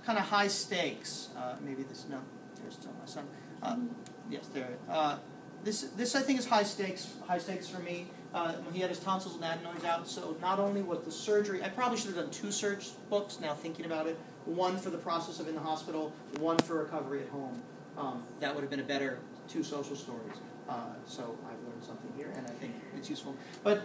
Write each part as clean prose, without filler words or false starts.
kind of high stakes. Maybe this, no, there's still my son. Yes, there. This I think is high stakes for me. When he had his tonsils and adenoids out, so not only was the surgery, I probably should have done 2 surge books, now thinking about it. One for the process of in the hospital, one for recovery at home. That would have been a better 2 social stories. So I've learned something here, and I think it's useful. But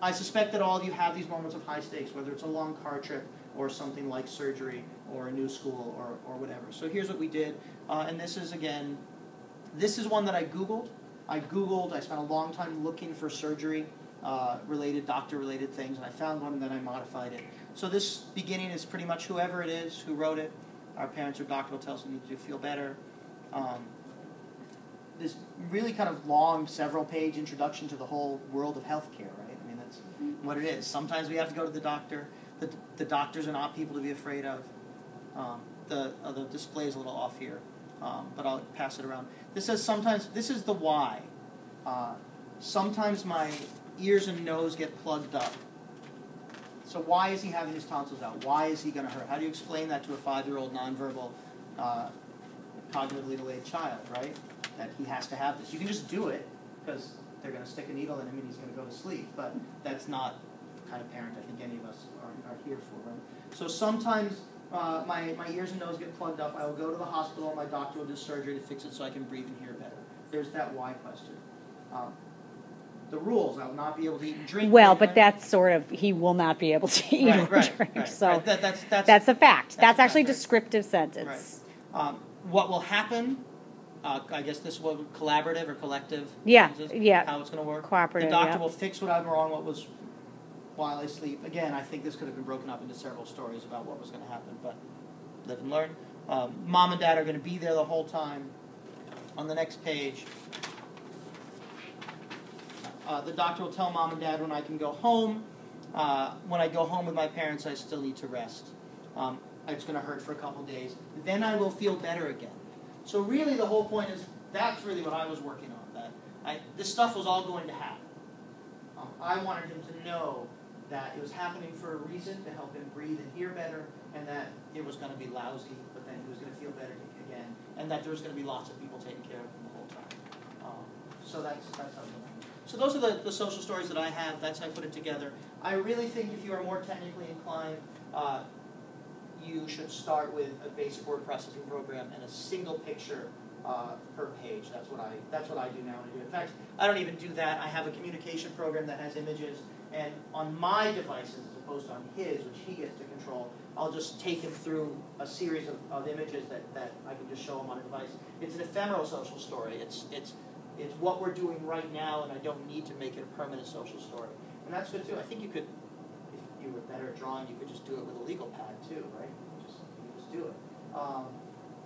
I suspect that all of you have these moments of high stakes, whether it's a long car trip or something like surgery or a new school or whatever. So here's what we did, and this is, again, this is one that I Googled. I spent a long time looking for surgery related, doctor-related things, and I found one and then I modified it. So this beginning is pretty much whoever it is who wrote it. Our parents or doctor will tell us we need to feel better. This really kind of long, several-page introduction to the whole world of healthcare, right? I mean, that's what it is. Sometimes we have to go to the doctor. The doctors are not people to be afraid of. The display is a little off here, but I'll pass it around. This says sometimes, this is the why. Sometimes my ears and nose get plugged up. So why is he having his tonsils out? Why is he going to hurt? How do you explain that to a 5-year-old nonverbal, cognitively delayed child, right? That he has to have this. You can just do it because they're going to stick a needle in him and he's going to go to sleep. But that's not the kind of parent I think any of us are here for, right? So sometimes my ears and nose get plugged up. I will go to the hospital and my doctor will do surgery to fix it so I can breathe and hear better. There's that why question. The rules, I will not be able to eat and drink. Well, but that's sort of, he will not be able to eat or drink. Right. So that's a fact. That's actually a descriptive sentence. Right. What will happen, I guess this will collaborative or collective. Yeah. How it's going to work. Cooperative, the doctor will fix what I'm wrong, while I sleep. Again, I think this could have been broken up into several stories about what was going to happen, but live and learn. Mom and Dad are going to be there the whole time. On the next page, the doctor will tell Mom and Dad when I can go home. When I go home with my parents, I still need to rest. It's going to hurt for a couple days. Then I will feel better again. So really the whole point is, that's really what I was working on. That this stuff was all going to happen. I wanted him to know that it was happening for a reason, to help him breathe and hear better, and that it was going to be lousy, but then he was going to feel better again, and that there was going to be lots of people taking care of him the whole time. So that's how it went. So those are the social stories that I have. That's how I put it together. I really think if you are more technically inclined, you should start with a basic word processing program and a single picture per page. That's what I do now. In fact, I don't even do that. I have a communication program that has images, and on my devices, as opposed to on his, which he gets to control, I'll just take him through a series of images that I can just show him on a device. It's an ephemeral social story. It's what we're doing right now, and I don't need to make it a permanent social story. And that's good too. I think you could, if you were better at drawing, you could just do it with a legal pad too, right? You just do it.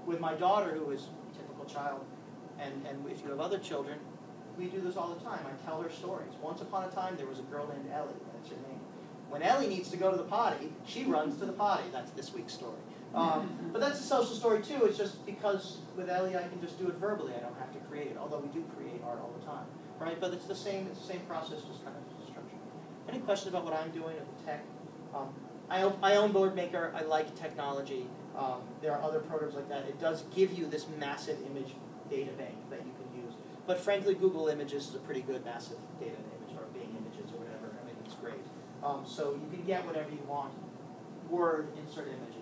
With my daughter, who is a typical child, and if you have other children, we do this all the time. I tell her stories. Once upon a time, there was a girl named Ellie. That's her name. When Ellie needs to go to the potty, she runs to the potty. That's this week's story. But that's a social story too. It's just because with Ellie, I can just do it verbally. I don't have to create it, although we do create art all the time, right? But it's the same process, just kind of structured. Any questions about what I'm doing with tech? I own BoardMaker. I like technology. There are other programs like that. It does give you this massive image data bank that you can use. But frankly, Google Images is a pretty good massive data image, or Bing Images, or whatever. I mean, it's great. So you can get whatever you want. Word, insert image.